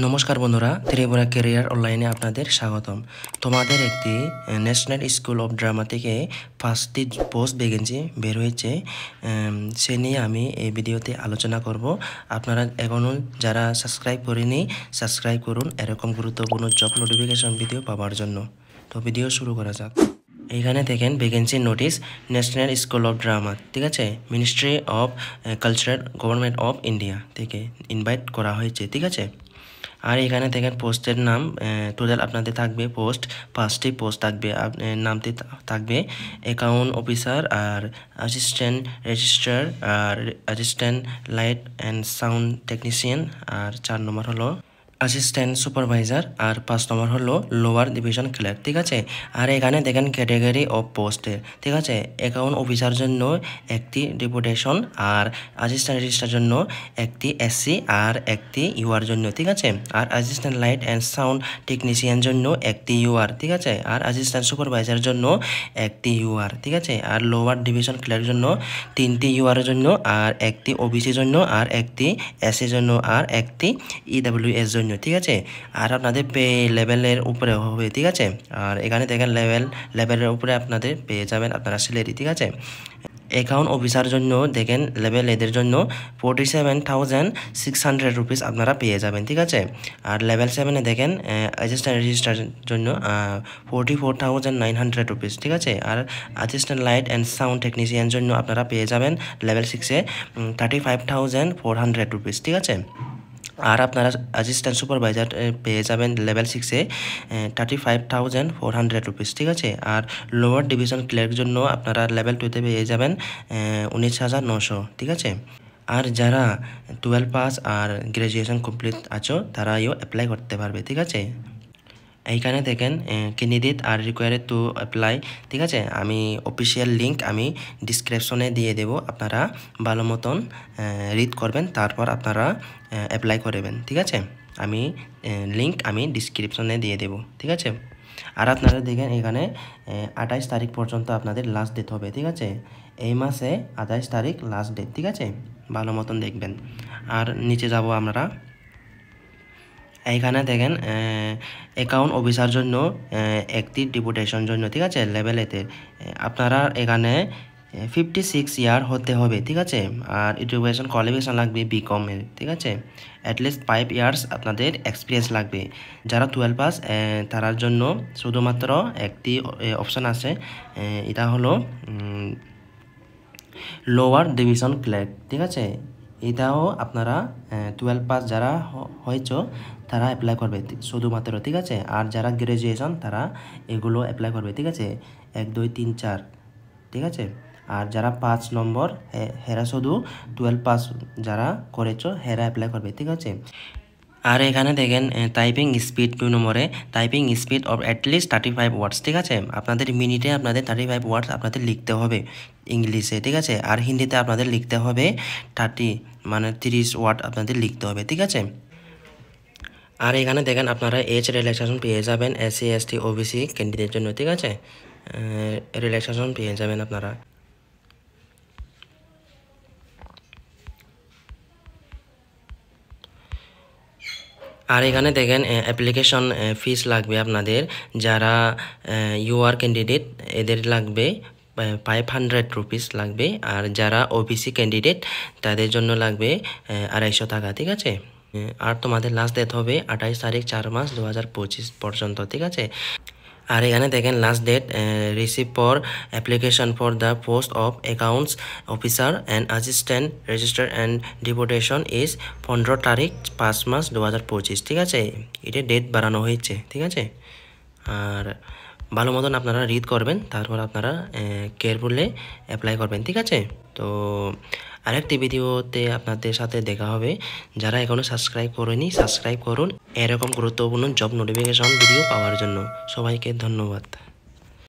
নমস্কার বন্ধুরা, ত্রিপুরা ক্যারিয়ার অনলাইনে আপনাদের স্বাগতম। তোমাদের একটি ন্যাশনাল স্কুল অফ ড্রামা থেকে 5টি পোস্ট ভ্যাকেন্সি বের হয়েছে, সে নিয়ে আমি এই ভিডিওতে আলোচনা করব। আপনারা এখনও যারা সাবস্ক্রাইব করেনি, সাবস্ক্রাইব করুন এরকম গুরুত্বপূর্ণ জব নোটিফিকেশন ভিডিও পাওয়ার জন্য। তো ভিডিও শুরু করা যাক। এইখানে দেখেন vacancy notice, national school of drama, ঠিক আছে, ministry of culture, government of India থেকে ইনভাইট করা হয়েছে, ঠিক আছে। আর এখানে দেখেন পোস্টের নাম, টোটাল আপনাদের থাকবে পোস্ট 5টি পোস্ট থাকবে। নামটি থাকবে অ্যাকাউন্ট অফিসার, আর অ্যাসিস্ট্যান্ট রেজিস্ট্রার, আর assistant light and sound technician, আর 4 নম্বর হলো অ্যাসিস্ট্যান্ট সুপারভাইজার, আর 5 নম্বর হলো লোয়ার ডিভিশন ক্লার্ক, ঠিক আছে। আর এখানে দেখেন ক্যাটাগরি অফ পোস্টের, ঠিক আছে। অ্যাকাউন্ট অফিসার জন্য একটি ডেপুটেশন, আর অ্যাসিস্ট্যান্ট রেজিস্ট্রার জন্য একটি এসসি আর একটি ইউআর জন্য, ঠিক আছে। আর assistant light and sound technician জন্য একটি ইউআর, ঠিক আছে। আর অ্যাসিস্ট্যান্ট সুপারভাইজার জন্য একটি ইউআর, ঠিক আছে। আর লোয়ার ডিভিশন ক্লার্ক জন্য 3টি ইউআর জন্য, আর একটি ওবিসি জন্য, আর একটি এসসি জন্য, আর একটি ইডাব্লিউএস জন্য, ঠিক আছে। আর আপনাদের পে লেভেলের উপরে হবে, ঠিক আছে। আর এখানে দেখেন লেভেলের উপরে আপনাদের পেয়ে যাবেন আপনারা স্যালারি, ঠিক আছে। অ্যাকাউন্ট অফিসার জন্য দেখেন লেভেল এদের জন্য 47,600 রুপিস আপনারা পেয়ে যাবেন, ঠিক আছে। আর লেভেল 7-এ দেখেন অ্যাসিস্ট্যান্ট রেজিস্ট্রার জন্য 44,900 রুপিস, ঠিক আছে। আর assistant light and sound technician জন্য আপনারা পেয়ে যাবেন লেভেল 6-এ 35,400 রুপিস, ঠিক আছে। আর আপনারা অ্যাসিস্ট্যান্ট সুপারভাইজার পেয়ে যাবেন লেভেল 6-এ 35,400 রুপিস, ঠিক আছে। আর লোয়ার ডিভিশন ক্লার্ক জন্য আপনারা লেভেল 2-তে পেয়ে যাবেন 19,900, ঠিক আছে। আর যারা 12 পাস আর গ্র্যাজুয়েশন কমপ্লিট আছো তারাও অ্যাপ্লাই করতে পারবে, ঠিক আছে। এইখানে দেখেন candidate R required to apply, ঠিক আছে। আমি অফিসিয়াল লিঙ্ক আমি ডিসক্রিপশনে দিয়ে দেব, আপনারা ভালো মতন রিড করবেন, তারপর আপনারা অ্যাপ্লাই করবেন, ঠিক আছে। আমি লিঙ্ক আমি ডিসক্রিপশনে দিয়ে দেব, ঠিক আছে। আর আপনারা দেখেন এখানে 28 তারিখ পর্যন্ত আপনাদের লাস্ট ডেট হবে, ঠিক আছে। এই মাসে 28 তারিখ লাস্ট ডেট, ঠিক আছে। ভালো মতন দেখবেন। আর নিচে যাব আমরা। এইখানে দেখেন অ্যাকাউন্ট অফিসার জন্য একটি ডেপুটেশন জন্য, ঠিক আছে, লেভেল এতে আপনারা এখানে 56 ইয়ার হতে হবে, ঠিক আছে। আর এডুকেশন কোয়ালিফিকেশন লাগবে বিকমের, ঠিক আছে। অ্যাটলিস্ট 5 ইয়ার্স আপনাদের এক্সপিরিয়েন্স লাগবে। যারা 12 পাস তার জন্য শুধুমাত্র একটি অপশান আছে, এটা হলো লোয়ার ডিভিশন ক্লার্ক, ঠিক আছে। এটাও আপনারা 12 পাস যারা হয়েছ তারা অ্যাপ্লাই করবে শুধুমাত্র, ঠিক আছে। আর যারা গ্র্যাজুয়েশন তারা এগুলো অ্যাপ্লাই করবে, ঠিক আছে। 1 2 3 4, ঠিক আছে। আর যারা 5 নম্বর হেরা শুধু 12 পাস যারা করেছো হেরা অ্যাপ্লাই করবে, ঠিক আছে। আর এখানে দেখেন টাইপিং স্পিড 2 নম্বরে টাইপিং স্পিড অফ অ্যাটলিস্ট 35 ওয়ার্ডস, ঠিক আছে। আপনাদের মিনিটে আপনাদের 35 ওয়ার্ডস আপনাদের লিখতে হবে ইংলিশে, ঠিক আছে। আর হিন্দিতে আপনাদের লিখতে হবে 30 ওয়ার্ড আপনাদের লিখতে হবে, ঠিক আছে। আর এখানে দেখেন আপনারা এজ রিল্যাক্সেশন পেয়ে যাবেন এসসি এসটি ওবিসি ক্যান্ডিডেটের জন্য, ঠিক আছে। রিল্যাক্সেশন পেয়ে যাবেন আপনারা। আর এখানে দেখেন অ্যাপ্লিকেশন ফিস লাগবে আপনাদের, যারা ইউআর ক্যান্ডিডেট এদের লাগবে 500 রুপিস লাগবে। আর যারা ওবিসি ক্যান্ডিডেট তাদের জন্য লাগবে 250 টাকা, ঠিক আছে। আর তোমাদের লাস্ট ডেট হবে 28 তারিখ 4 মাস 2025 পর্যন্ত, ঠিক আছে। আর এখানে দেখেন last date receive for application for the post of accounts officer and assistant register and deputation is 15 তারিখ 5 মাস 2025, ঠিক আছে। এটা ডেট বাড়ানো হয়েছে, ঠিক আছে। আর ভালো মতন আপনারা রিড করবেন, তারপর আপনারা কেয়ারফুলি অ্যাপ্লাই করবেন, ঠিক আছে। তো আরেকটি ভিডিওতে আপনাদের সাথে দেখা হবে। যারা এখনও সাবস্ক্রাইব করেনি সাবস্ক্রাইব করুন এরকম গুরুত্বপূর্ণ জব নোটিফিকেশন ভিডিও পাওয়ার জন্য। সবাইকে ধন্যবাদ।